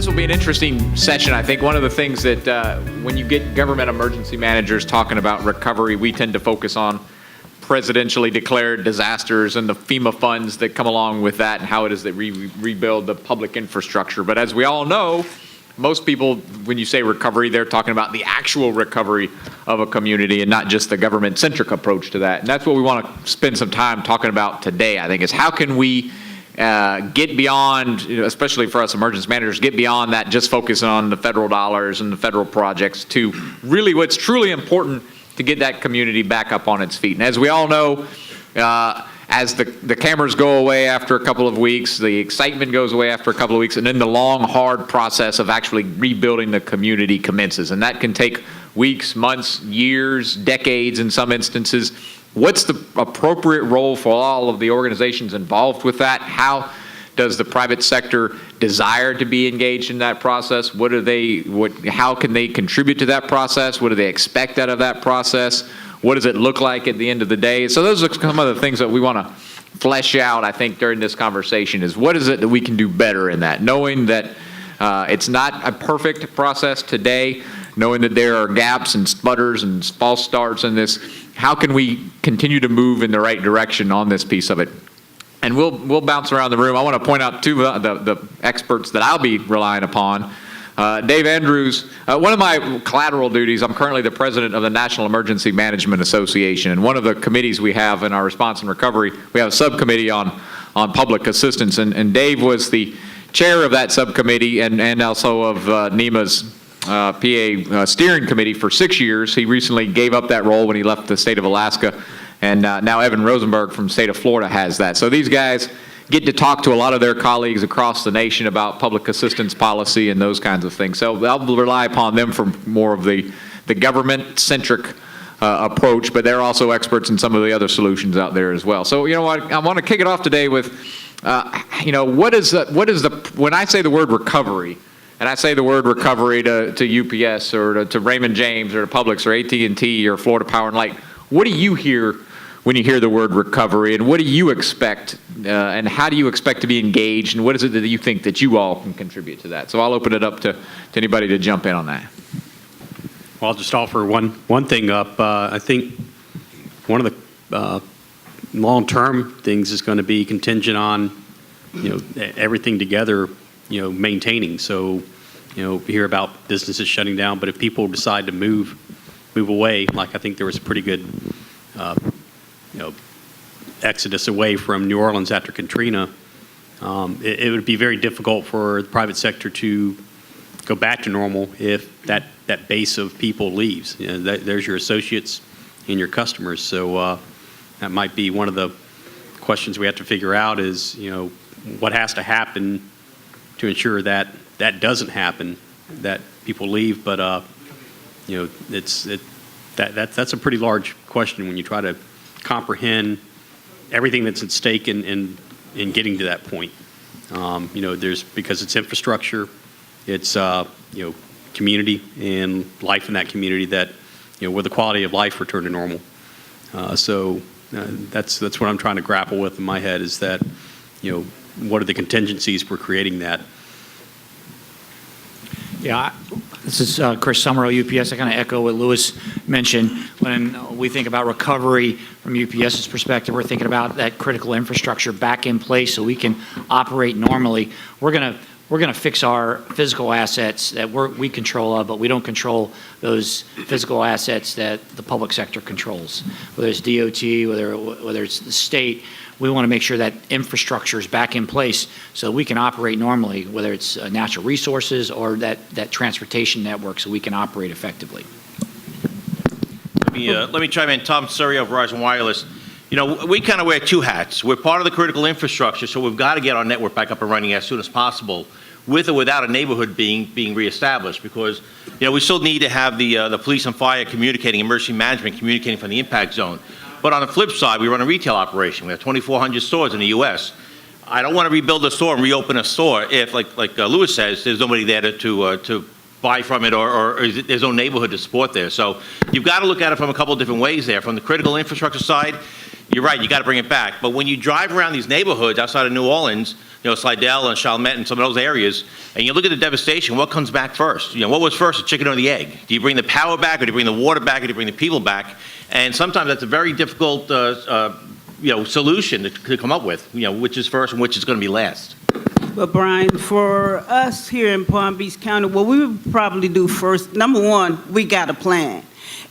will be an interesting session. I think one of the things that when you get government emergency managers talking about recovery, we tend to focus on presidentially declared disasters and the FEMA funds that come along with that and how it is that we rebuild the public infrastructure. But as we all know, most people, when you say recovery, they're talking about the actual recovery of a community and not just the government-centric approach to that. And that's what we want to spend some time talking about today, I think, is how can we get beyond, especially for us emergency managers, get beyond that just focusing on the federal dollars and the federal projects to really what's truly important to get that community back up on its feet. And as we all know, as the cameras go away after a couple of weeks, the excitement goes away after a couple of weeks, and then the long, hard process of actually rebuilding the community commences. And that can take weeks, months, years, decades in some instances. What's the appropriate role for all of the organizations involved with that? How does the private sector desire to be engaged in that process? How can they contribute to that process? What do they expect out of that process? What does it look like at the end of the day? So those are some of the things that we want to flesh out, I think, during this conversation is what is it that we can do better in that? Knowing that it's not a perfect process today, knowing that there are gaps and sputters and false starts in this, how can we continue to move in the right direction on this piece of it? And we'll bounce around the room. I want to point out two of the experts that I'll be relying upon. Dave Andrews, one of my collateral duties, I'm currently the president of the National Emergency Management Association, and one of the committees we have in our response and recovery, we have a subcommittee on public assistance, and Dave was the chair of that subcommittee and also of NEMA's PA steering committee for 6 years. He recently gave up that role when he left the state of Alaska, and now Evan Rosenberg from the state of Florida has that. So these guys get to talk to a lot of their colleagues across the nation about public assistance policy and those kinds of things. So I'll rely upon them for more of the government-centric approach, but they're also experts in some of the other solutions out there as well. So, you know what, I want to kick it off today with, what is when I say the word recovery, and I say the word recovery to UPS or to Raymond James or to Publix or AT&T or Florida Power and Light, what do you hear when you hear the word recovery, and what do you expect, and how do you expect to be engaged, and what is it that you think that you all can contribute to that? So I'll open it up to anybody to jump in on that. Well, I'll just offer one thing up. I think one of the long-term things is going to be contingent on, everything together, maintaining. So, you hear about businesses shutting down, but if people decide to move away, like I think there was a pretty good exodus away from New Orleans after Katrina, it would be very difficult for the private sector to go back to normal if that base of people leaves. There's your associates and your customers. So that might be one of the questions we have to figure out is, what has to happen to ensure that that doesn't happen, that people leave. But that's a pretty large question when you try to comprehend everything that's at stake in getting to that point. Because it's infrastructure, it's community and life in that community that with the quality of life return to normal. So that's what I'm trying to grapple with in my head is that what are the contingencies for creating that? Yeah, this is Chris Summerall, UPS. I kind of echo what Louis mentioned. When we think about recovery from UPS's perspective, we're thinking about that critical infrastructure back in place so we can operate normally. We're gonna fix our physical assets that we control of, but we don't control those physical assets that the public sector controls. Whether it's DOT, whether it's the state, we want to make sure that infrastructure is back in place so we can operate normally, whether it's natural resources or that transportation network so we can operate effectively. Let me chime in. Tom Serio of Verizon Wireless. We kind of wear two hats. We're part of the critical infrastructure, so we've got to get our network back up and running as soon as possible, with or without a neighborhood being reestablished, because we still need to have the police and fire communicating, emergency management communicating from the impact zone. But on the flip side, we run a retail operation. We have 2,400 stores in the U.S. I don't want to rebuild a store and reopen a store if, like Louis says, there's nobody there to buy from it, or there's no neighborhood to support there. So you've got to look at it from a couple of different ways there. From the critical infrastructure side, you're right, you got to bring it back. But when you drive around these neighborhoods outside of New Orleans, Slidell and Chalmette and some of those areas, and you look at the devastation, what comes back first? What was first, the chicken or the egg? Do you bring the power back, or do you bring the water back, or do you bring the people back? And sometimes that's a very difficult, solution to come up with, which is first and which is going to be last. But Brian, for us here in Palm Beach County, what we would probably do first, number one, we got a plan.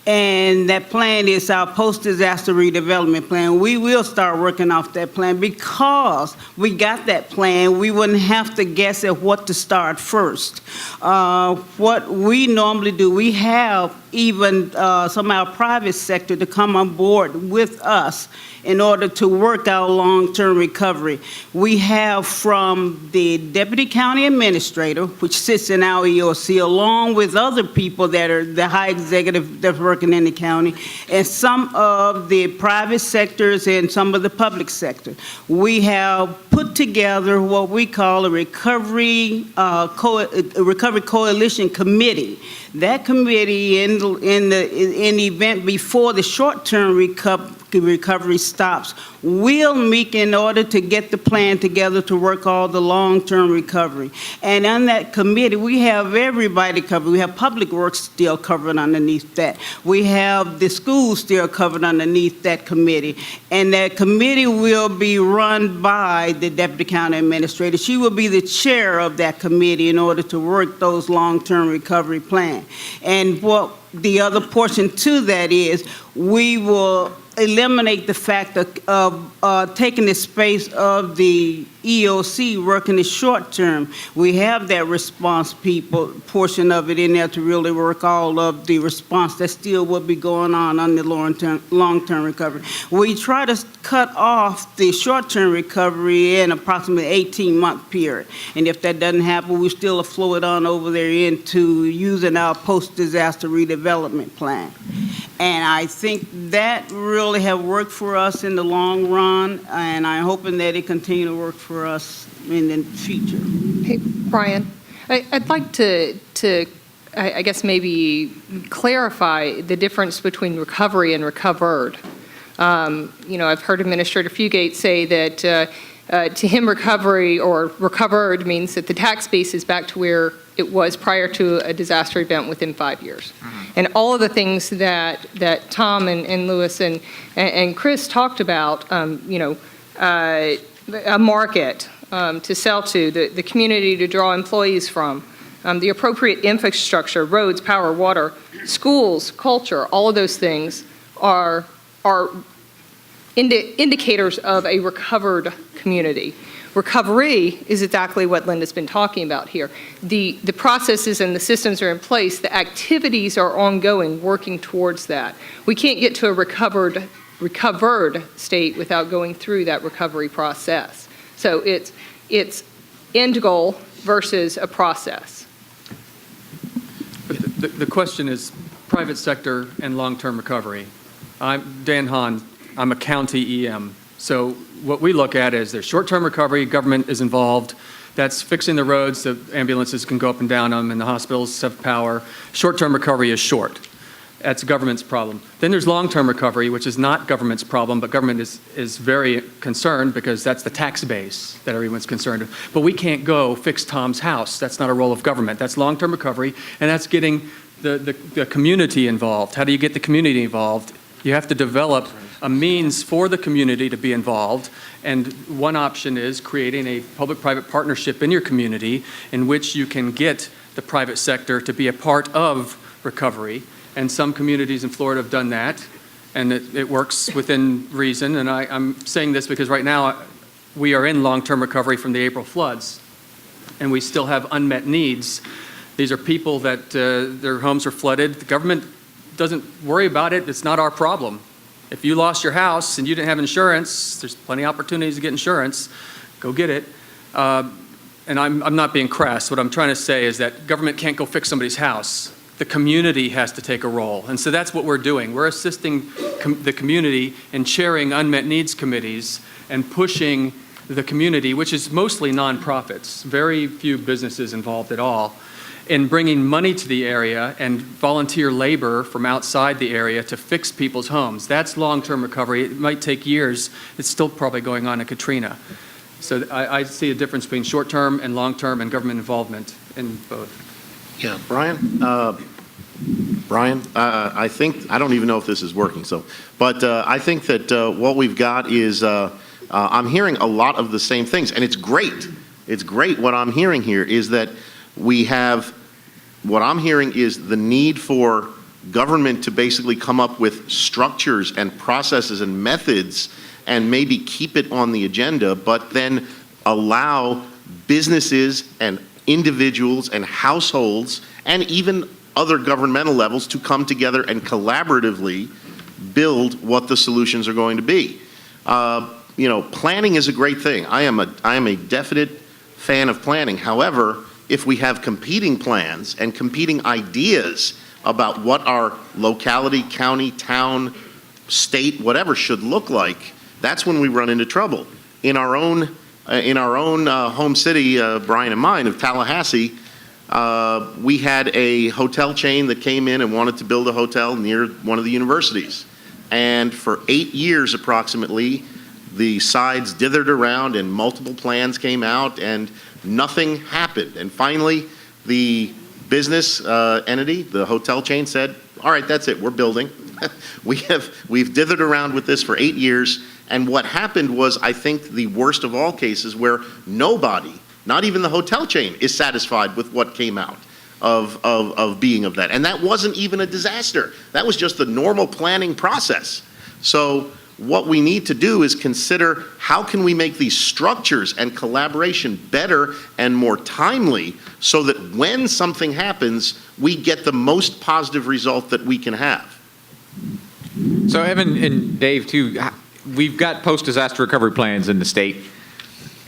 And that plan is our post-disaster redevelopment plan. We will start working off that plan because we got that plan. We wouldn't have to guess at what to start first. What we normally do, we have even some of our private sector to come on board with us in order to work our long-term recovery. We have from the Deputy County Administrator, which sits in our EOC, along with other people that are the high executive that's working in the county, and some of the private sectors and some of the public sector. We have put together what we call a recovery coalition committee. That committee, in the event before the short-term recovery stops, will meet in order to get the plan together to work all the long-term recovery. And on that committee, we have everybody covered. We have Public Works still covered underneath that. We have the schools still covered underneath that committee. And that committee will be run by the Deputy County Administrator. She will be the chair of that committee in order to work those long-term recovery plans. And what the other portion to that is, we will eliminate the fact of taking the space of the EOC working the short term. We have that response portion of it in there to really work all of the response that still will be going on the long-term recovery. We try to cut off the short-term recovery in approximately 18-month period. And if that doesn't happen, we still flow it on over there into using our post-disaster redevelopment plan. And I think that really have worked for us in the long run, and I'm hoping that it continue to work for us in the future. Hey, Brian, I'd like to I guess maybe clarify the difference between recovery and recovered. I've heard Administrator Fugate say that to him recovery or recovered means that the tax base is back to where it was prior to a disaster event within 5 years. Mm-hmm. And all of the things that Tom and Lewis and Chris talked about, a market to sell to, the community to draw employees from, the appropriate infrastructure, roads, power, water, schools, culture, all of those things are indicators of a recovered community. Recovery is exactly what Linda's been talking about here. The processes and the systems are in place. The activities are ongoing, working towards that. We can't get to a recovered state without going through that recovery process. So it's end goal versus a process. The question is private sector and long-term recovery. I'm Dan Hahn. I'm a county EM. So what we look at is there's short-term recovery, government is involved. That's fixing the roads, the ambulances can go up and down them, and the hospitals have power. Short-term recovery is short. That's government's problem. Then there's long-term recovery, which is not government's problem, but government is very concerned because that's the tax base that everyone's concerned with. But we can't go fix Tom's house. That's not a role of government. That's long-term recovery, and that's getting the community involved. How do you get the community involved? You have to develop a means for the community to be involved, and one option is creating a public-private partnership in your community in which you can get the private sector to be a part of recovery. And some communities in Florida have done that, and it works within reason. And I'm saying this because right now we are in long-term recovery from the April floods, and we still have unmet needs. These are people that their homes are flooded. The government doesn't worry about it. It's not our problem. If you lost your house and you didn't have insurance, there's plenty of opportunities to get insurance. Go get it. And I'm not being crass. What I'm trying to say is that government can't go fix somebody's house. The community has to take a role. And so that's what we're doing. We're assisting the community in chairing unmet needs committees and pushing the community, which is mostly nonprofits, very few businesses involved at all, in bringing money to the area and volunteer labor from outside the area to fix people's homes. That's long-term recovery. It might take years. It's still probably going on in Katrina. So I see a difference between short-term and long-term and government involvement in both. Yeah, Brian, I think, I don't even know if this is working, but I think that what we've got is, I'm hearing a lot of the same things, and it's great. It's great. What I'm hearing here is that what I'm hearing is the need for government to basically come up with structures and processes and methods and maybe keep it on the agenda, but then allow businesses and individuals and households and even other governmental levels to come together and collaboratively build what the solutions are going to be. Planning is a great thing. I am a definite fan of planning. However, if we have competing plans and competing ideas about what our locality, county, town, state, whatever should look like, that's when we run into trouble. In our own home city, Brian and mine, of Tallahassee, we had a hotel chain that came in and wanted to build a hotel near one of the universities. And for 8 years approximately, the sides dithered around and multiple plans came out and nothing happened. And finally, the business entity, the hotel chain, said, all right, that's it, we're building. We've dithered around with this for 8 years. And what happened was, I think, the worst of all cases where nobody, not even the hotel chain, is satisfied with what came out of being of that. And that wasn't even a disaster. That was just the normal planning process. So what we need to do is consider how can we make these structures and collaboration better and more timely so that when something happens, we get the most positive result that we can have. So Evan and Dave, too, we've got post-disaster recovery plans in the state.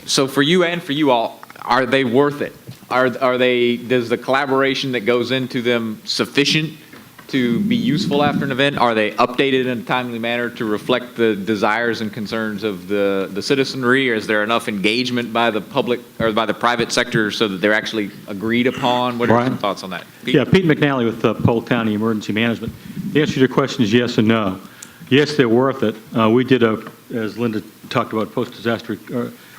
So for you and for you all, are they worth it? Does the collaboration that goes into them sufficient to be useful after an event? Are they updated in a timely manner to reflect the desires and concerns of the citizenry? Or is there enough engagement by the public or by the private sector so that they're actually agreed upon? What are your thoughts on that? Pete? Yeah, Pete McNally with Polk County Emergency Management. The answer to your question is yes and no. Yes, they're worth it. We did as Linda talked about, post-disaster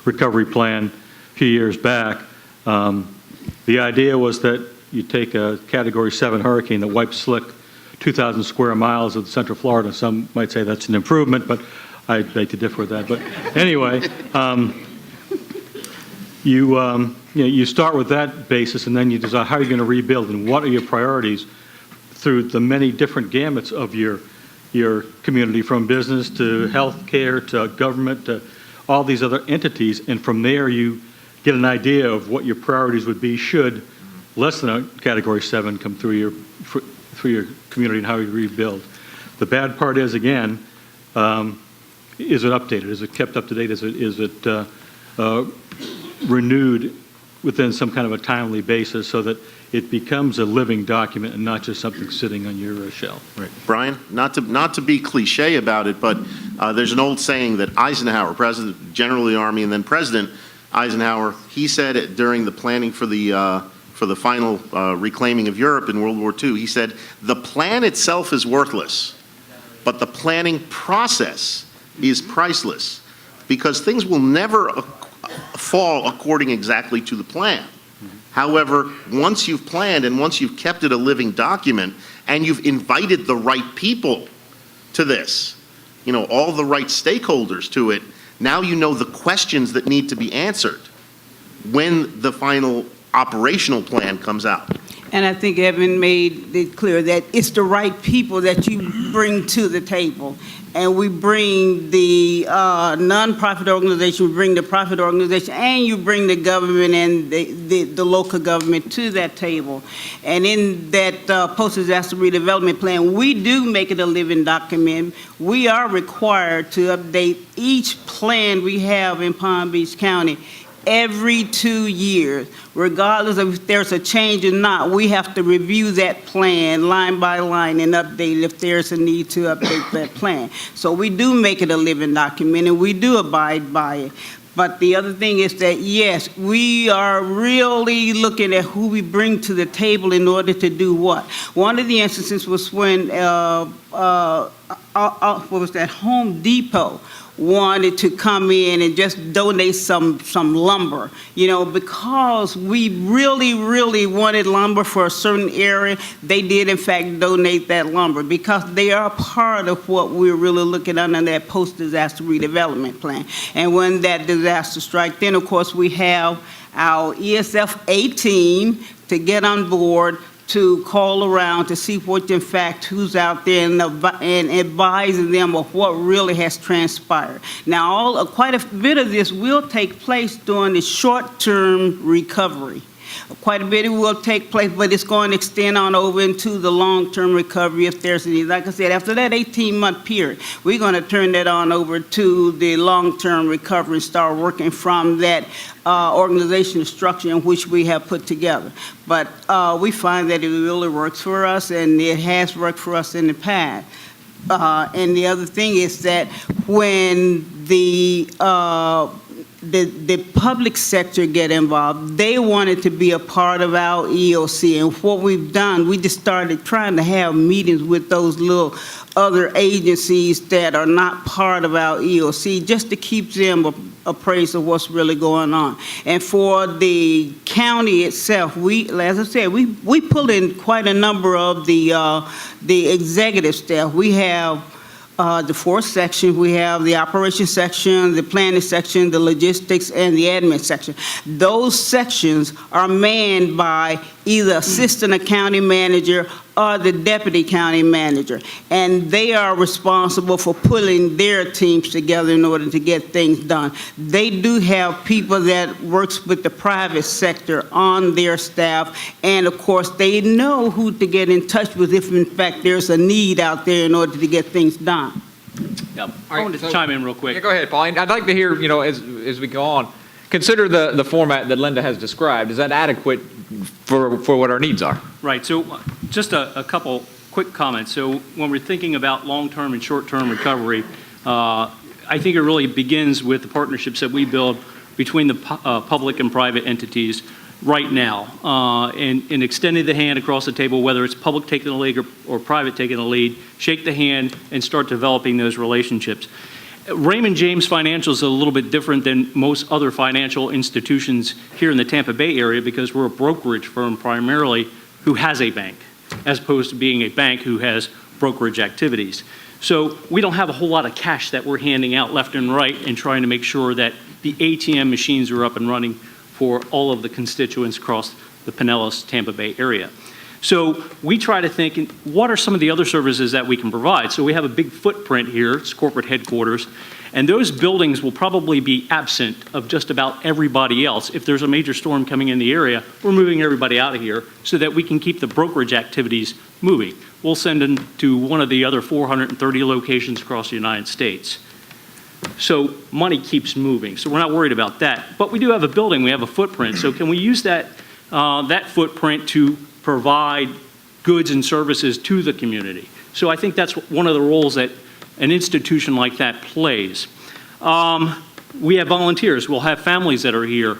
recovery plan a few years back. The idea was that you take a Category 7 hurricane that wipes slick 2,000 square miles of Central Florida. Some might say that's an improvement, but I beg to differ with that. But anyway, you start with that basis, and then you decide how you're going to rebuild and what are your priorities through the many different gamuts of your community, from business to health care to government to all these other entities. And from there, you get an idea of what your priorities would be should less than a Category 7 come through your community and how you rebuild. The bad part is, again, is it updated? Is it kept up to date? Is it renewed within some kind of a timely basis so that it becomes a living document and not just something sitting on your shelf? Right. Brian, not to be cliche about it, but there's an old saying that Eisenhower, President, General of the Army, and then President Eisenhower, he said it during the planning for the final reclaiming of Europe in World War II, he said, the plan itself is worthless, but the planning process is priceless, because things will never fall according exactly to the plan. However, once you've planned and once you've kept it a living document and you've invited the right people to this, all the right stakeholders to it, now you know the questions that need to be answered when the final operational plan comes out. And I think Evan made it clear that it's the right people that you bring to the table. And we bring the nonprofit organization, we bring the profit organization, and you bring the government and the local government to that table. And in that post-disaster redevelopment plan, we do make it a living document. We are required to update each plan we have in Palm Beach County every 2 years. Regardless of if there's a change or not, we have to review that plan line by line and update it if there's a need to update that plan. So we do make it a living document and we do abide by it. But the other thing is that, yes, we are really looking at who we bring to the table in order to do what. One of the instances was when, what was that, Home Depot wanted to come in and just donate some lumber, because we really wanted lumber for a certain area. They did in fact donate that lumber because they are part of what we're really looking at under that post-disaster redevelopment plan. And when that disaster strikes, then of course we have our ESF-A team to get on board to call around to see what, in fact, who's out there and advising them of what really has transpired. Now, quite a bit of this will take place during the short-term recovery. Quite a bit will take place, but it's going to extend on over into the long-term recovery if there's any. Like I said, after that 18-month period, we're going to turn that on over to the long-term recovery and start working from that organizational structure in which we have put together. But we find that it really works for us, and it has worked for us in the past. And the other thing is that when the public sector get involved, they wanted to be a part of our EOC. And what we've done, we just started trying to have meetings with those little other agencies that are not part of our EOC, just to keep them appraised of what's really going on. And for the county itself, as I said, we pulled in quite a number of the executive staff. We have the 4 sections. We have the operations section, the planning section, the logistics, and the admin section. Those sections are manned by either assistant accounting manager or the deputy county manager, and they are responsible for pulling their teams together in order to get things done. They do have people that works with the private sector on their staff, and of course they know who to get in touch with if in fact there's a need out there in order to get things done. Yeah, I wanted to chime in real quick. Yeah, go ahead, Pauline. I'd like to hear, as we go on, consider the format that Linda has described. Is that adequate for what our needs are? Right, so just a couple quick comments. So when we're thinking about long-term and short-term recovery, I think it really begins with the partnerships that we build between the public and private entities right now, and extending the hand across the table, whether it's public taking the lead or private taking the lead, shake the hand and start developing those relationships. Raymond James Financial is a little bit different than most other financial institutions here in the Tampa Bay area because we're a brokerage firm primarily who has a bank, as opposed to being a bank who has brokerage activities. So we don't have a whole lot of cash that we're handing out left and right and trying to make sure that the ATM machines are up and running for all of the constituents across the Pinellas, Tampa Bay area. So we try to think, what are some of the other services that we can provide? So we have a big footprint here, it's corporate headquarters, and those buildings will probably be absent of just about everybody else. If there's a major storm coming in the area, we're moving everybody out of here so that we can keep the brokerage activities moving. We'll send them to one of the other 430 locations across the United States. So money keeps moving, so we're not worried about that. But we do have a building, we have a footprint, so can we use that footprint to provide goods and services to the community? So I think that's one of the roles that an institution like that plays. We have volunteers, we'll have families that are here.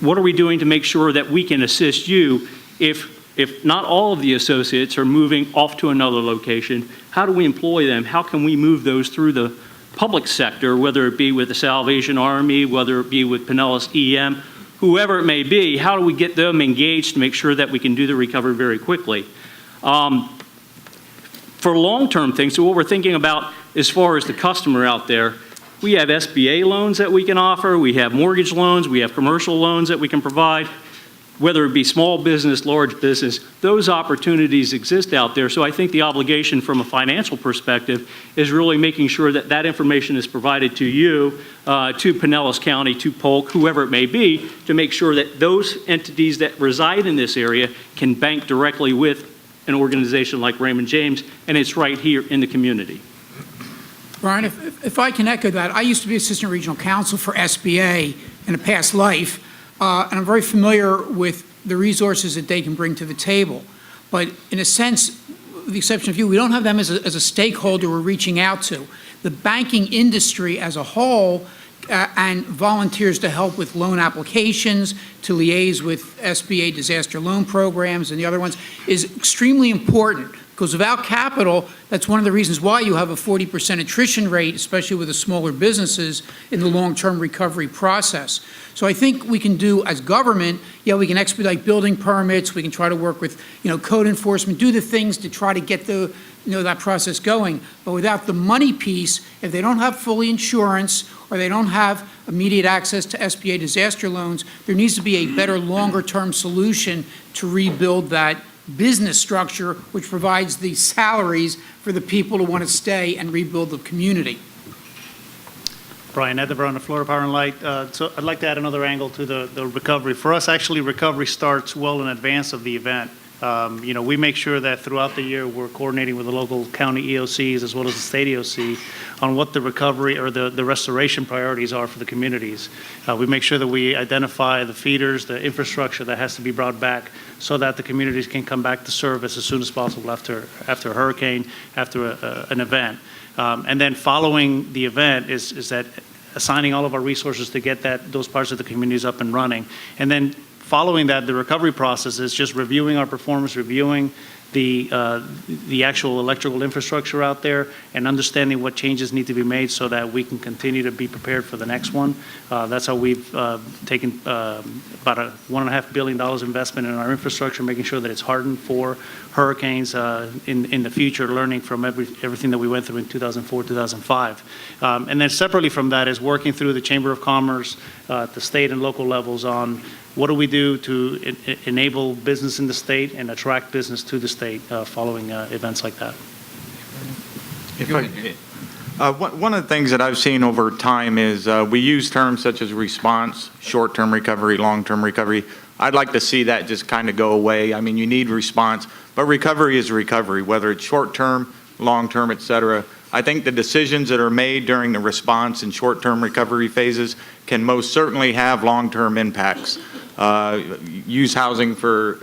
What are we doing to make sure that we can assist you if not all of the associates are moving off to another location? How do we employ them? How can we move those through the public sector, whether it be with the Salvation Army, whether it be with Pinellas EM, whoever it may be? How do we get them engaged to make sure that we can do the recovery very quickly? For long-term things, so what we're thinking about as far as the customer out there, we have SBA loans that we can offer, we have mortgage loans, we have commercial loans that we can provide, whether it be small business, large business, those opportunities exist out there. So I think the obligation from a financial perspective is really making sure that that information is provided to you, to Pinellas County, to Polk, whoever it may be, to make sure that those entities that reside in this area can bank directly with an organization like Raymond James, and it's right here in the community. Brian, if I can echo that, I used to be Assistant Regional Counsel for SBA in a past life, and I'm very familiar with the resources that they can bring to the table. But in a sense, with the exception of you, we don't have them as a stakeholder we're reaching out to. The banking industry as a whole and volunteers to help with loan applications, to liaise with SBA disaster loan programs and the other ones, is extremely important, because without capital, that's one of the reasons why you have a 40% attrition rate, especially with the smaller businesses, in the long-term recovery process. So I think we can do, as government, yeah, we can expedite building permits, we can try to work with, code enforcement, do the things to try to get that process going. But without the money piece, if they don't have fully insurance or they don't have immediate access to SBA disaster loans, there needs to be a better longer-term solution to rebuild that business structure, which provides the salaries for the people who want to stay and rebuild the community. Brian Edever on the Florida Power and Light. So I'd like to add another angle to the recovery. For us, actually, recovery starts well in advance of the event. We make sure that throughout the year we're coordinating with the local county EOCs as well as the state EOC on what the recovery or the restoration priorities are for the communities. We make sure that we identify the feeders, the infrastructure that has to be brought back so that the communities can come back to service as soon as possible after a hurricane, after an event. And then following the event is that assigning all of our resources to get those parts of the communities up and running. And then following that, the recovery process is just reviewing our performance, reviewing the actual electrical infrastructure out there, and understanding what changes need to be made so that we can continue to be prepared for the next one. That's how we've taken about a $1.5 billion investment in our infrastructure, making sure that it's hardened for hurricanes in the future, learning from everything that we went through in 2004, 2005. And then separately from that is working through the Chamber of Commerce, the state and local levels on what do we do to enable business in the state and attract business to the state following events like that. One of the things that I've seen over time is we use terms such as response, short-term recovery, long-term recovery. I'd like to see that just kind of go away. I mean, you need response, but recovery is recovery, whether it's short-term, long-term, et cetera. I think the decisions that are made during the response and short-term recovery phases can most certainly have long-term impacts. Use housing for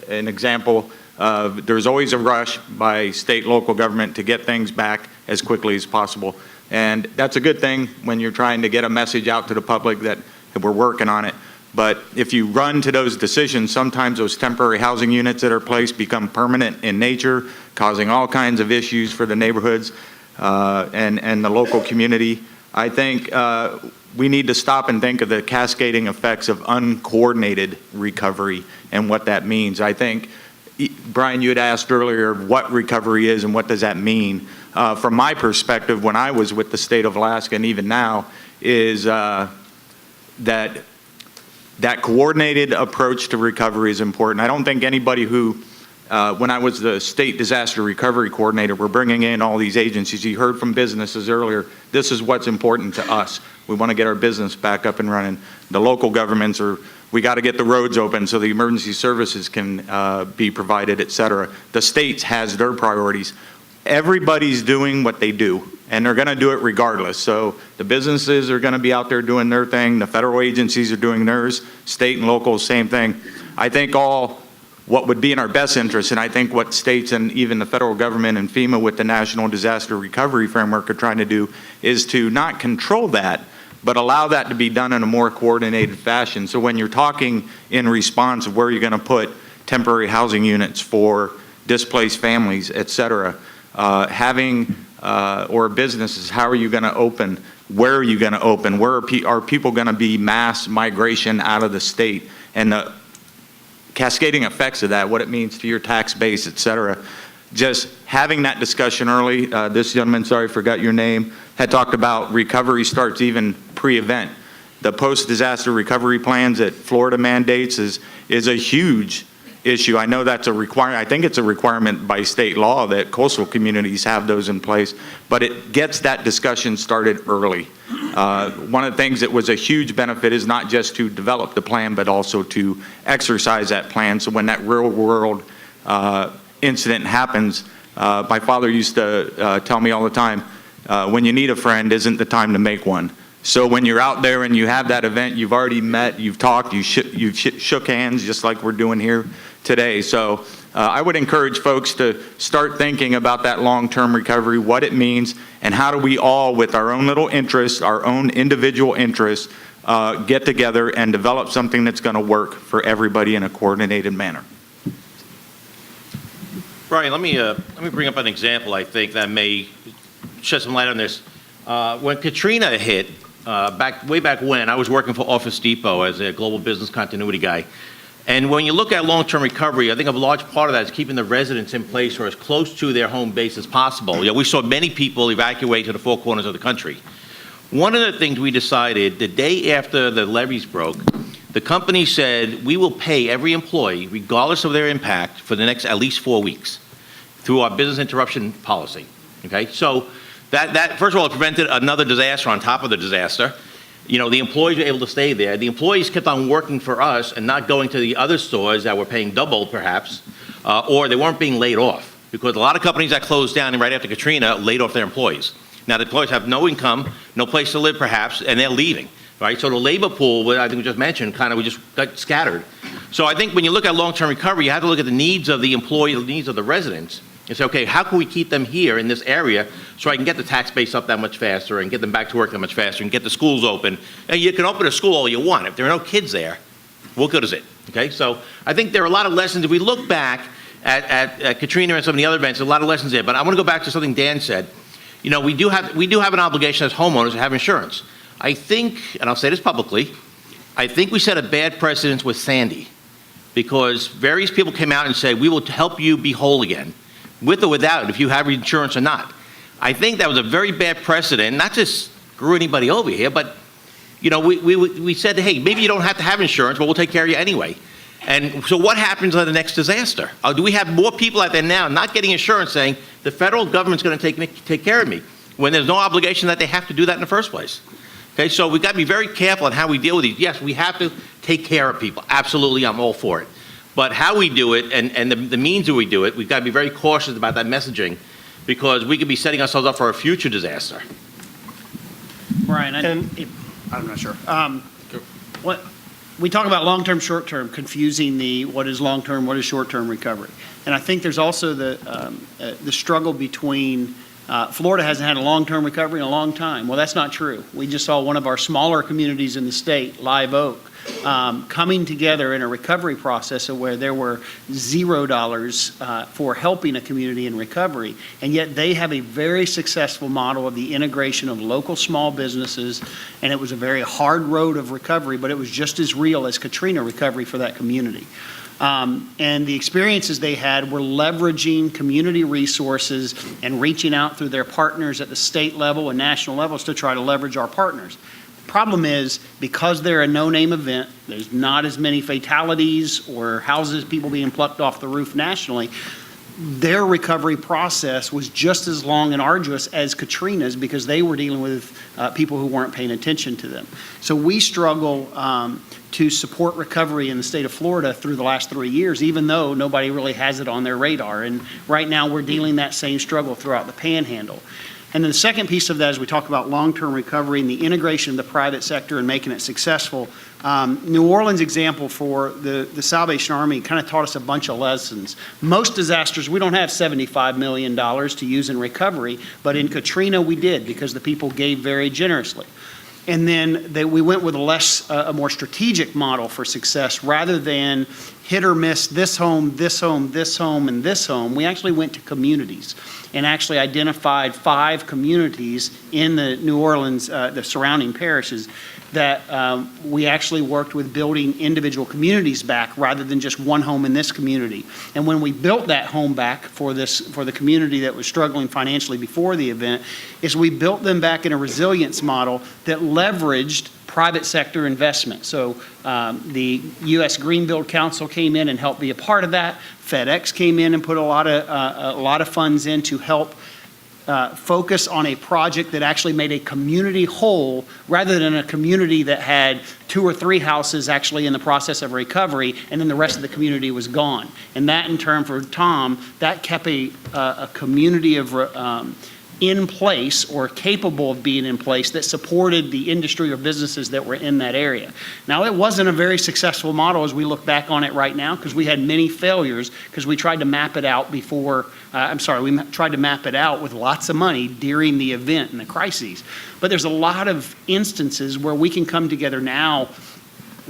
an example. There's always a rush by state, local government to get things back as quickly as possible. And that's a good thing when you're trying to get a message out to the public that we're working on it. But if you run to those decisions, sometimes those temporary housing units that are placed become permanent in nature, causing all kinds of issues for the neighborhoods and the local community. I think we need to stop and think of the cascading effects of uncoordinated recovery and what that means. I think, Brian, you had asked earlier what recovery is and what does that mean. From my perspective, when I was with the state of Alaska and even now, is that coordinated approach to recovery is important. I don't think anybody who, when I was the state disaster recovery coordinator, we're bringing in all these agencies. You heard from businesses earlier. This is what's important to us. We want to get our business back up and running. The local governments we got to get the roads open so the emergency services can be provided, et cetera. The states has their priorities. Everybody's doing what they do, and they're going to do it regardless. So the businesses are going to be out there doing their thing. The federal agencies are doing theirs. State and local, same thing. I think what would be in our best interest, and I think what states and even the federal government and FEMA with the National Disaster Recovery Framework are trying to do, is to not control that, but allow that to be done in a more coordinated fashion. So when you're talking in response of where you're going to put temporary housing units for displaced families, et cetera, or businesses, how are you going to open? Where are you going to open? Where are people going to be mass migration out of the state? And the cascading effects of that, what it means to your tax base, et cetera. Just having that discussion early. This gentleman, sorry, I forgot your name, had talked about recovery starts even pre-event. The post-disaster recovery plans that Florida mandates is a huge issue. I know that's a requirement. I think it's a requirement by state law that coastal communities have those in place, but it gets that discussion started early. One of the things that was a huge benefit is not just to develop the plan, but also to exercise that plan. So when that real world incident happens, my father used to tell me all the time, when you need a friend isn't the time to make one. So when you're out there and you have that event, you've already met, you've talked, you've shook hands just like we're doing here today. So I would encourage folks to start thinking about that long-term recovery, what it means, and how do we all, with our own little interests, our own individual interests, get together and develop something that's going to work for everybody in a coordinated manner. Brian, let me bring up an example, I think, that may shed some light on this. When Katrina hit, way back when, I was working for Office Depot as a global business continuity guy. And when you look at long-term recovery, I think a large part of that is keeping the residents in place or as close to their home base as possible. We saw many people evacuate to the four corners of the country. One of the things we decided the day after the levees broke, the company said, we will pay every employee, regardless of their impact, for the next at least 4 weeks through our business interruption policy. Okay, so that first of all, it prevented another disaster on top of the disaster. The employees were able to stay there. The employees kept on working for us and not going to the other stores that were paying double, perhaps, or they weren't being laid off, because a lot of companies that closed down and right after Katrina laid off their employees. Now, the employees have no income, no place to live, perhaps, and they're leaving, right? So the labor pool, I think we just mentioned, we just got scattered. So I think when you look at long-term recovery, you have to look at the needs of the employee, the needs of the residents, and say, okay, how can we keep them here in this area so I can get the tax base up that much faster and get them back to work that much faster and get the schools open? And you can open a school all you want. If there are no kids there, what good is it? Okay, so I think there are a lot of lessons. If we look back at Katrina and some of the other events, a lot of lessons there. But I want to go back to something Dan said. We do have an obligation as homeowners to have insurance. I think, and I'll say this publicly, I think we set a bad precedent with Sandy, because various people came out and said, we will help you be whole again, with or without, if you have insurance or not. I think that was a very bad precedent, not to screw anybody over here, but we said, hey, maybe you don't have to have insurance, but we'll take care of you anyway. And so what happens on the next disaster? Do we have more people out there now not getting insurance saying the federal government's going to take care of me, when there's no obligation that they have to do that in the first place? Okay, so we've got to be very careful on how we deal with these. Yes, we have to take care of people. Absolutely, I'm all for it. But how we do it and the means that we do it, we've got to be very cautious about that messaging, because we could be setting ourselves up for a future disaster. Brian, I'm not sure. We talk about long-term, short-term, confusing what is long-term, what is short-term recovery. And I think there's also the struggle between Florida hasn't had a long-term recovery in a long time. Well, that's not true. We just saw one of our smaller communities in the state, Live Oak, coming together in a recovery process where there were $0 for helping a community in recovery, and yet they have a very successful model of the integration of local small businesses, and it was a very hard road of recovery, but it was just as real as Katrina recovery for that community. And the experiences they had were leveraging community resources and reaching out through their partners at the state level and national levels to try to leverage our partners. Problem is, because they're a no-name event, there's not as many fatalities or houses, people being plucked off the roof nationally. Their recovery process was just as long and arduous as Katrina's, because they were dealing with people who weren't paying attention to them. So we struggle to support recovery in the state of Florida through the last 3 years, even though nobody really has it on their radar. And right now we're dealing that same struggle throughout the Panhandle. And then the second piece of that is we talk about long-term recovery and the integration of the private sector and making it successful. New Orleans example for the Salvation Army kind of taught us a bunch of lessons. Most disasters, we don't have $75 million to use in recovery, but in Katrina we did, because the people gave very generously. And then we went with a more strategic model for success. Rather than hit or miss this home, this home, this home, and this home, we actually went to communities and actually identified 5 communities in the New Orleans, the surrounding parishes, that we actually worked with building individual communities back rather than just one home in this community. And when we built that home back for the community that was struggling financially before the event, is we built them back in a resilience model that leveraged private sector investment. So the U.S. Greenbuild Council came in and helped be a part of that. FedEx came in and put a lot of funds in to help focus on a project that actually made a community whole, rather than a community that had 2 or 3 houses actually in the process of recovery, and then the rest of the community was gone. And that, in turn, for Tom, that kept a community of in place or capable of being in place that supported the industry or businesses that were in that area. Now, it wasn't a very successful model as we look back on it right now, because we had many failures because we tried to map it out before, we tried to map it out with lots of money during the event and the crises. But there's a lot of instances where we can come together now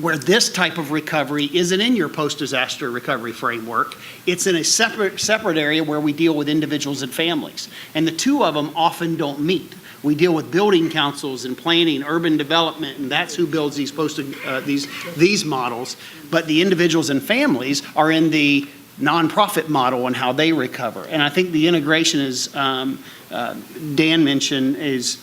where this type of recovery isn't in your post-disaster recovery framework. It's in a separate area where we deal with individuals and families. And the two of them often don't meet. We deal with building councils and planning, urban development, and that's who builds these these models. But the individuals and families are in the nonprofit model and how they recover. And I think the integration is, Dan mentioned, is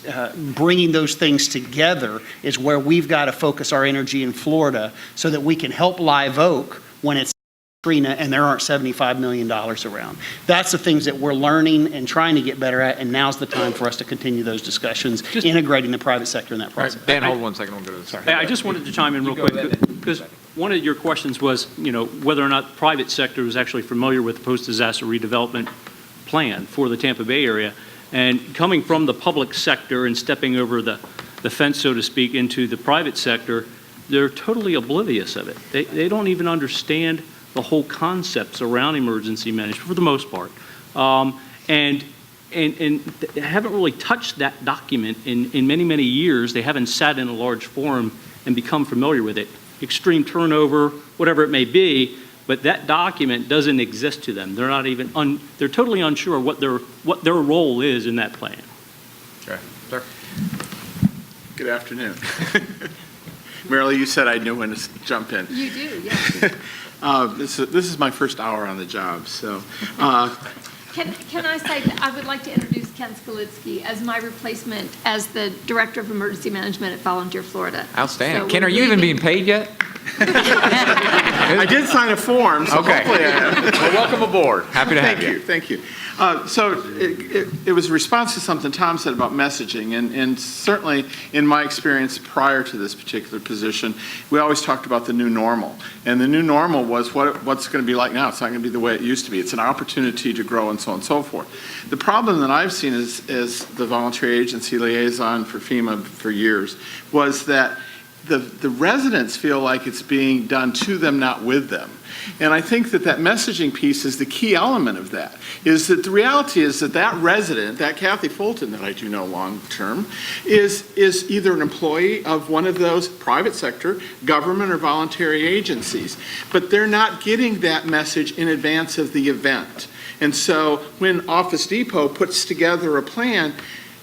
bringing those things together is where we've got to focus our energy in Florida so that we can help Live Oak when it's Katrina and there aren't $75 million around. That's the things that we're learning and trying to get better at, and now's the time for us to continue those discussions, integrating the private sector in that process. Dan, hold 1 second. We'll go to the side. I just wanted to chime in real quick, because one of your questions was, whether or not the private sector was actually familiar with the post-disaster redevelopment plan for the Tampa Bay area. And coming from the public sector and stepping over the fence, so to speak, into the private sector, they're totally oblivious of it. They don't even understand the whole concepts around emergency management for the most part. And they haven't really touched that document in many, many years. They haven't sat in a large forum and become familiar with it. Extreme turnover, whatever it may be, but that document doesn't exist to them. They're not even, they're totally unsure what their role is in that plan. Okay, sir. Good afternoon. Marilyn, you said I knew when to jump in. You do, yes. This is my first hour on the job, so. Can I say that I would like to introduce Ken Skalitsky as my replacement as the Director of Emergency Management at Volunteer Florida. Outstanding. So Ken, are you even being paid yet? I did sign a form, so okay. hopefully I am. Well, welcome aboard. Happy to have you. Thank you. So it was a response to something Tom said about messaging, and certainly in my experience prior to this particular position, we always talked about the new normal. And the new normal was what's going to be like now. It's not going to be the way it used to be. It's an opportunity to grow and so on and so forth. The problem that I've seen as the voluntary agency liaison for FEMA for years was that the residents feel like it's being done to them, not with them. And I think that messaging piece is the key element of that, is that the reality is that resident, that Kathy Fulton that I do know long term, is either an employee of one of those private sector, government or voluntary agencies. But they're not getting that message in advance of the event. And so when Office Depot puts together a plan,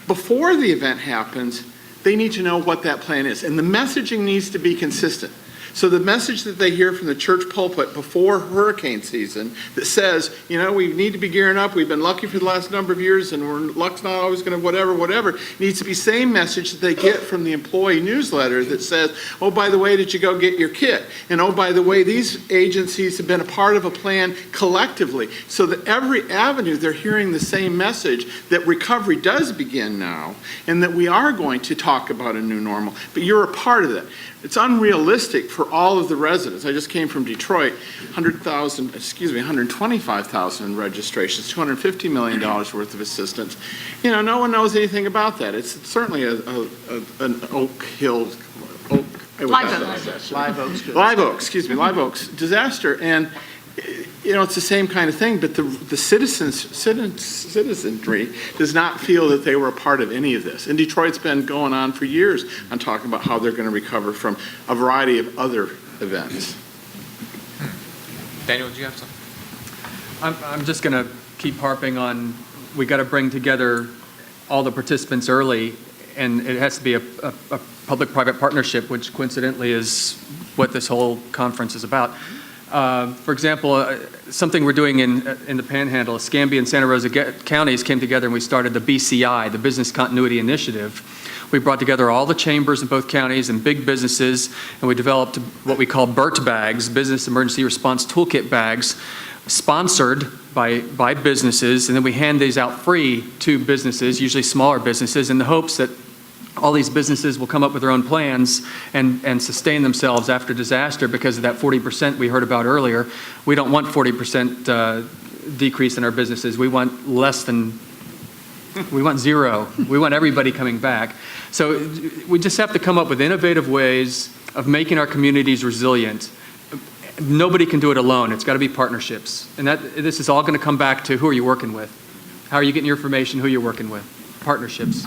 before the event happens, they need to know what that plan is. And the messaging needs to be consistent. So the message that they hear from the church pulpit before hurricane season that says, we need to be gearing up, we've been lucky for the last number of years, and luck's not always going to whatever, needs to be same message that they get from the employee newsletter that says, oh, by the way, did you go get your kit? And oh, by the way, these agencies have been a part of a plan collectively. So that every avenue, they're hearing the same message that recovery does begin now, and that we are going to talk about a new normal. But you're a part of that. It's unrealistic for all of the residents. I just came from Detroit, 125,000 registrations, $250 million worth of assistance. No one knows anything about that. It's certainly an Live Oaks disaster. And it's the same kind of thing, but the citizenry does not feel that they were a part of any of this. And Detroit's been going on for years on talking about how they're going to recover from a variety of other events. Daniel, did you have something? I'm just going to keep harping on, we got to bring together all the participants early, and it has to be a public-private partnership, which coincidentally is what this whole conference is about. For example, something we're doing in the Panhandle, Escambia and Santa Rosa counties came together and we started the BCI, the Business Continuity Initiative. We brought together all the chambers in both counties and big businesses, and we developed what we call BERT bags, Business Emergency Response Toolkit bags, sponsored by businesses, and then we hand these out free to businesses, usually smaller businesses, in the hopes that all these businesses will come up with their own plans and sustain themselves after disaster because of that 40% we heard about earlier. We don't want 40% decrease in our businesses. We want less than We want zero. We want everybody coming back. So we just have to come up with innovative ways of making our communities resilient. Nobody can do it alone. It's got to be partnerships. And this is all going to come back to who are you working with? How are you getting your information? Who you're working with? Partnerships.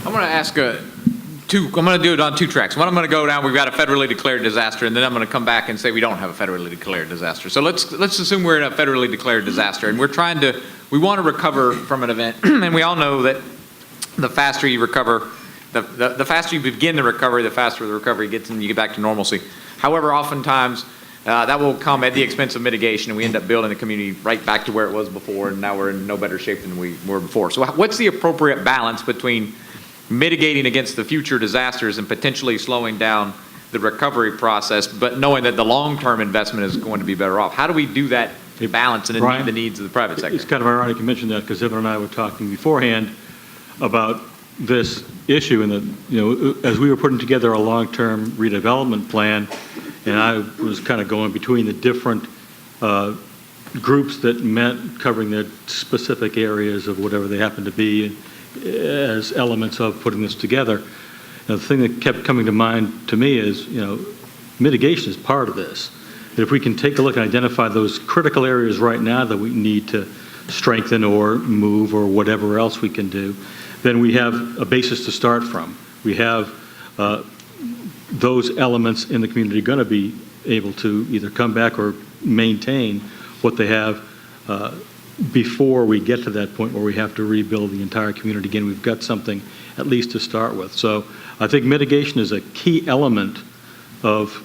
I'm going to ask I'm going to do it on 2 tracks. One, I'm going to go down, we've got a federally declared disaster, and then I'm going to come back and say we don't have a federally declared disaster. So let's assume we're in a federally declared disaster, and we want to recover from an event, and we all know that the faster you recover, the faster you begin the recovery, the faster the recovery gets and you get back to normalcy. However, oftentimes, that will come at the expense of mitigation, and we end up building the community right back to where it was before, and now we're in no better shape than we were before. So what's the appropriate balance between mitigating against the future disasters and potentially slowing down the recovery process, but knowing that the long-term investment is going to be better off? How do we do that balance and meet the needs of the private sector? It's kind of ironic you mentioned that, because Evan and I were talking beforehand about this issue, and that, as we were putting together a long-term redevelopment plan, and I was kind of going between the different groups that met, covering their specific areas of whatever they happen to be, as elements of putting this together. The thing that kept coming to mind to me is, mitigation is part of this. And if we can take a look and identify those critical areas right now that we need to strengthen or move or whatever else we can do, then we have a basis to start from. We have those elements in the community going to be able to either come back or maintain what they have before we get to that point where we have to rebuild the entire community again. We've got something at least to start with. So I think mitigation is a key element of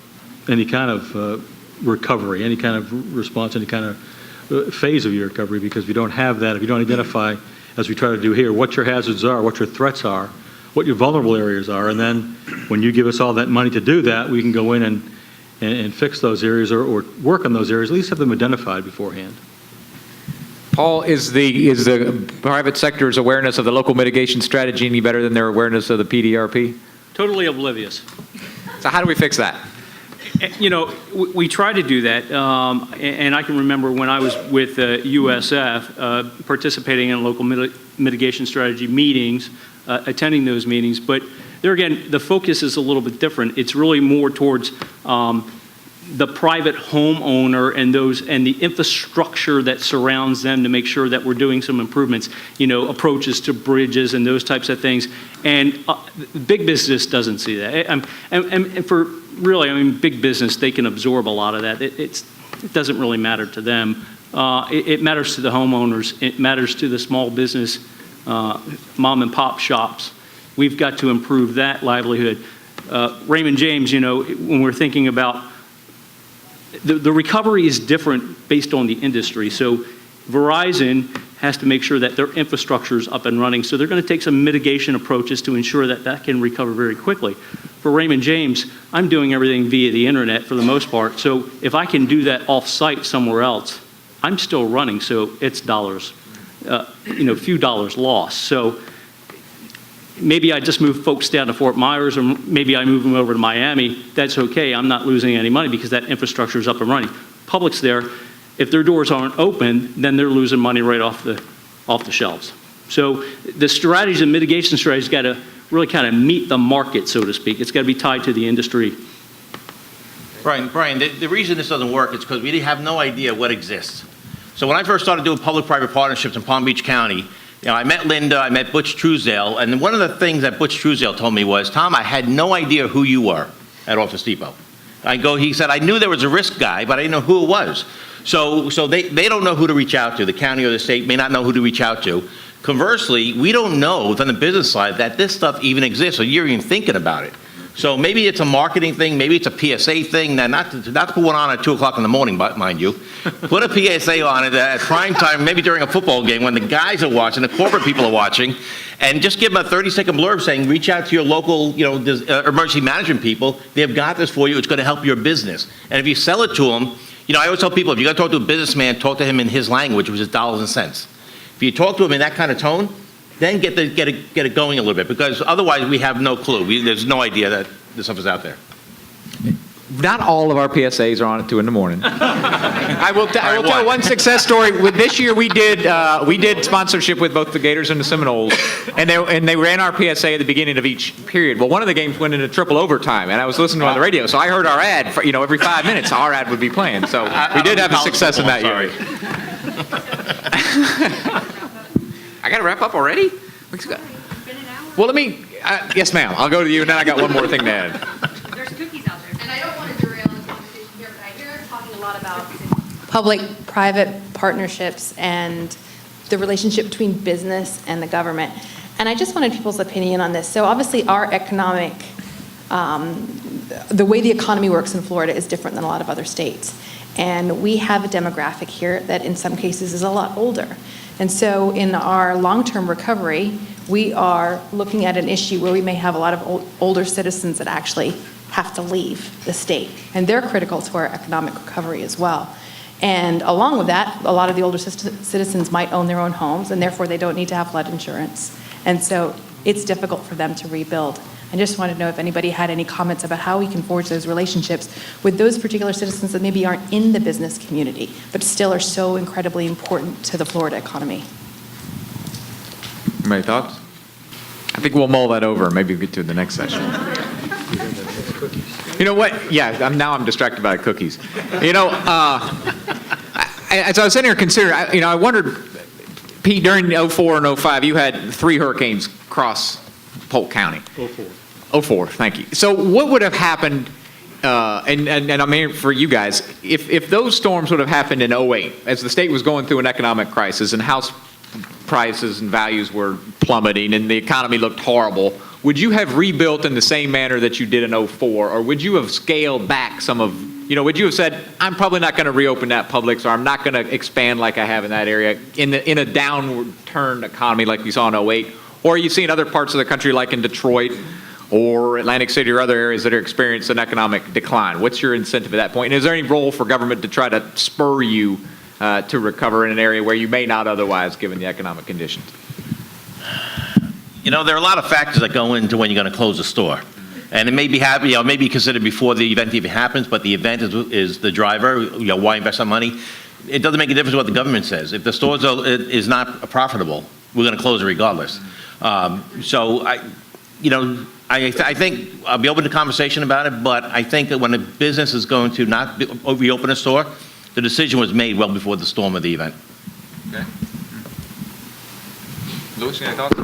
any kind of recovery, any kind of response, any kind of phase of your recovery, because if you don't have that, if you don't identify, as we try to do here, what your hazards are, what your threats are, what your vulnerable areas are, and then when you give us all that money to do that, we can go in and fix those areas or work on those areas, at least have them identified beforehand. Paul, is the private sector's awareness of the local mitigation strategy any better than their awareness of the PDRP? Totally oblivious. So how do we fix that? We try to do that, and I can remember when I was with USF, participating in local mitigation strategy meetings, attending those meetings, but there again, the focus is a little bit different. It's really more towards the private homeowner and the infrastructure that surrounds them to make sure that we're doing some improvements, approaches to bridges and those types of things. And big business doesn't see that. And for really, big business, they can absorb a lot of that. It doesn't really matter to them. It matters to the homeowners. It matters to the small business, mom and pop shops. We've got to improve that livelihood. Raymond James, when we're thinking about the recovery is different based on the industry. So Verizon has to make sure that their infrastructure is up and running. So they're going to take some mitigation approaches to ensure that that can recover very quickly. For Raymond James, I'm doing everything via the internet for the most part. So if I can do that off-site somewhere else, I'm still running. So it's dollars, few dollars lost. So maybe I just move folks down to Fort Myers, or maybe I move them over to Miami. That's okay. I'm not losing any money because that infrastructure is up and running. Public's there. If their doors aren't open, then they're losing money right off the shelves. So the strategies and mitigation strategies got to really kind of meet the market, so to speak. It's got to be tied to the industry. Brian, the reason this doesn't work is because we have no idea what exists. So when I first started doing public-private partnerships in Palm Beach County, I met Linda, I met Butch Truesdale, and one of the things that Butch Truesdale told me was, Tom, I had no idea who you were at Office Depot. He said, I knew there was a risk guy, but I didn't know who it was. So they don't know who to reach out to. The county or the state may not know who to reach out to. Conversely, we don't know from the business side that this stuff even exists, or you're even thinking about it. So maybe it's a marketing thing, maybe it's a PSA thing. Now, not to put one on at 2 o'clock in the morning, mind you. Put a PSA on it at prime time, maybe during a football game when the guys are watching, the corporate people are watching, and just give them a 30-second blurb saying, reach out to your local, emergency management people. They've got this for you. It's going to help your business. And if you sell it to them, I always tell people, if you're going to talk to a businessman, talk to him in his language, which is dollars and cents. If you talk to him in that kind of tone, then get it going a little bit, because otherwise we have no clue. There's no idea that this stuff is out there. Not all of our PSAs are on at 2 in the morning. I will tell one success story. With this year, we did sponsorship with both the Gators and the Seminoles, and they ran our PSA at the beginning of each period. Well, one of the games went into triple overtime, and I was listening on the radio, so I heard our ad. For, every 5 minutes, our ad would be playing. So we did have a success in that year. I got to wrap up already? Well, let me. Yes, ma'am. I'll go to you, and then I got one more thing to add. There's cookies out there. And I don't want to derail the conversation here, but I hear talking a lot about public-private partnerships and the relationship between business and the government. And I just wanted people's opinion on this. So obviously our economic, the way the economy works in Florida is different than a lot of other states. And we have a demographic here that in some cases is a lot older. And so in our long-term recovery, we are looking at an issue where we may have a lot of older citizens that actually have to leave the state. And they're critical to our economic recovery as well. And along with that, a lot of the older citizens might own their own homes, and therefore they don't need to have flood insurance. And so it's difficult for them to rebuild. I just wanted to know if anybody had any comments about how we can forge those relationships with those particular citizens that maybe aren't in the business community, but still are so incredibly important to the Florida economy. Any thoughts? I think we'll mull that over. Maybe we'll get to the next session. You know what? Yeah, now I'm distracted by cookies. As I was sitting here considering, I wondered, Pete, during 04 and 05, you had 3 hurricanes cross Polk County. 04, thank you. So what would have happened, and I'm here for you guys, if those storms would have happened in 08, as the state was going through an economic crisis and house prices and values were plummeting and the economy looked horrible, would you have rebuilt in the same manner that you did in 04, or would you have scaled back some of, would you have said, I'm probably not going to reopen that Publix, or I'm not going to expand like I have in that area in a downward turned economy like we saw in 08? Or are you seeing other parts of the country like in Detroit or Atlantic City or other areas that are experiencing an economic decline? What's your incentive at that point? And is there any role for government to try to spur you to recover in an area where you may not otherwise, given the economic conditions? There are a lot of factors that go into when you're going to close a store. And it may be maybe considered before the event even happens, but the event is the driver. Why invest some money? It doesn't make a difference what the government says. If the store is not profitable, we're going to close it regardless. So I think I'll be open to conversation about it, but I think that when a business is going to not reopen a store, the decision was made well before the storm of the event. Okay. Louis, any thoughts?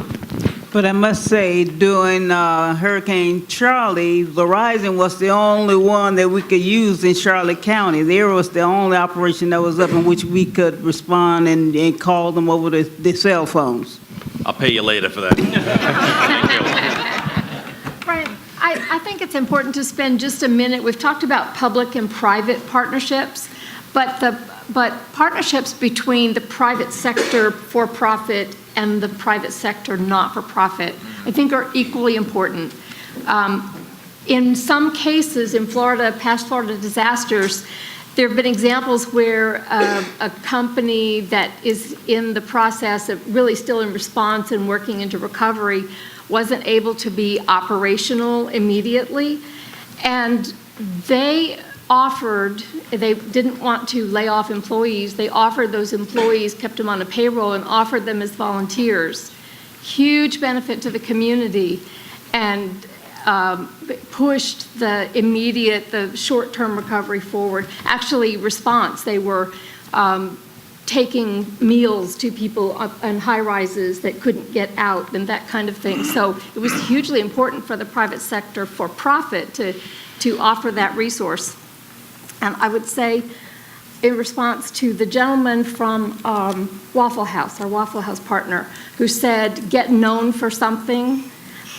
But I must say, during Hurricane Charlie, Verizon was the only one that we could use in Charlotte County. There was the only operation that was up in which we could respond and call them over the cell phones. I'll pay you later for that. Brian, I think it's important to spend just a minute. We've talked about public and private partnerships, but partnerships between the private sector for-profit and the private sector not-for-profit, I think are equally important. In some cases in Florida, past Florida disasters, there have been examples where a company that is in the process of really still in response and working into recovery wasn't able to be operational immediately. And they didn't want to lay off employees. They offered those employees, kept them on a payroll and offered them as volunteers. Huge benefit to the community, and pushed the short-term recovery forward. Actually, response, they were taking meals to people on high-rises that couldn't get out and that kind of thing. So it was hugely important for the private sector for profit to offer that resource. And I would say, in response to the gentleman from Waffle House, our Waffle House partner, who said, get known for something,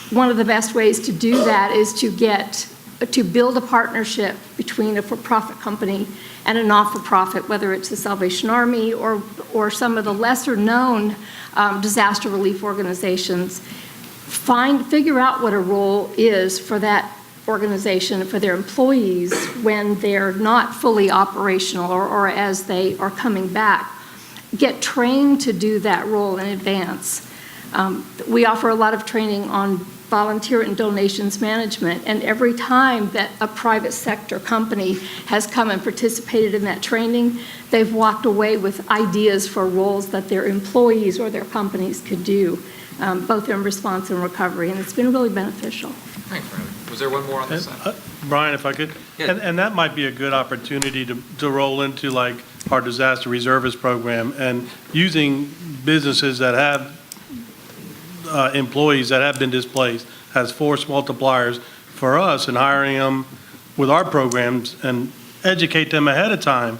one of the best ways to do that is to build a partnership between a for-profit company and a not-for-profit, whether it's the Salvation Army or some of the lesser-known disaster relief organizations. Figure out what a role is for that organization, for their employees when they're not fully operational or as they are coming back. Get trained to do that role in advance. We offer a lot of training on volunteer and donations management. And every time that a private sector company has come and participated in that training, they've walked away with ideas for roles that their employees or their companies could do, both in response and recovery, and it's been really beneficial. Thanks, Brandon. Was there one more on this side? Brian, if I could, Yeah. and that might be a good opportunity to roll into like our disaster reservist program and using businesses that have employees that have been displaced as force multipliers for us and hiring them with our programs and educate them ahead of time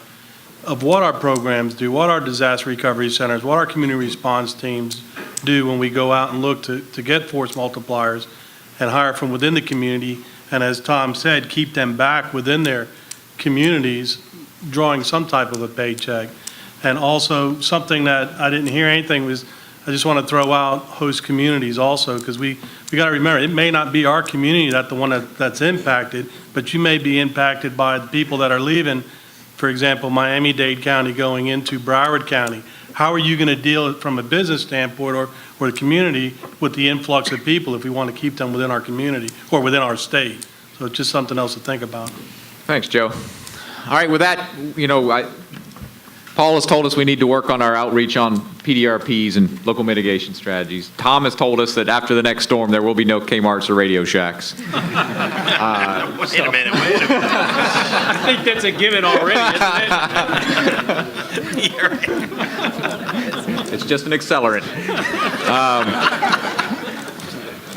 of what our programs do, what our disaster recovery centers, what our community response teams do when we go out and look to get force multipliers and hire from within the community. And as Tom said, keep them back within their communities, drawing some type of a paycheck. And also something that I didn't hear anything was, I just want to throw out host communities also, because we got to remember, it may not be our community that's impacted, but you may be impacted by the people that are leaving, for example, Miami-Dade County going into Broward County. How are you going to deal from a business standpoint or the community with the influx of people if we want to keep them within our community or within our state? So it's just something else to think about. Thanks, Joe. All right, with that, Paul has told us we need to work on our outreach on PDRPs and local mitigation strategies. Tom has told us that after the next storm, there will be no Kmarts or Radio Shacks. Wait a minute. I think that's a given already, isn't it? It's just an accelerant.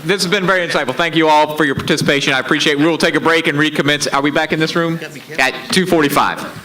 This has been very insightful. Thank you all for your participation. I appreciate it. We will take a break and recommence. Are we back in this room? At 2:45.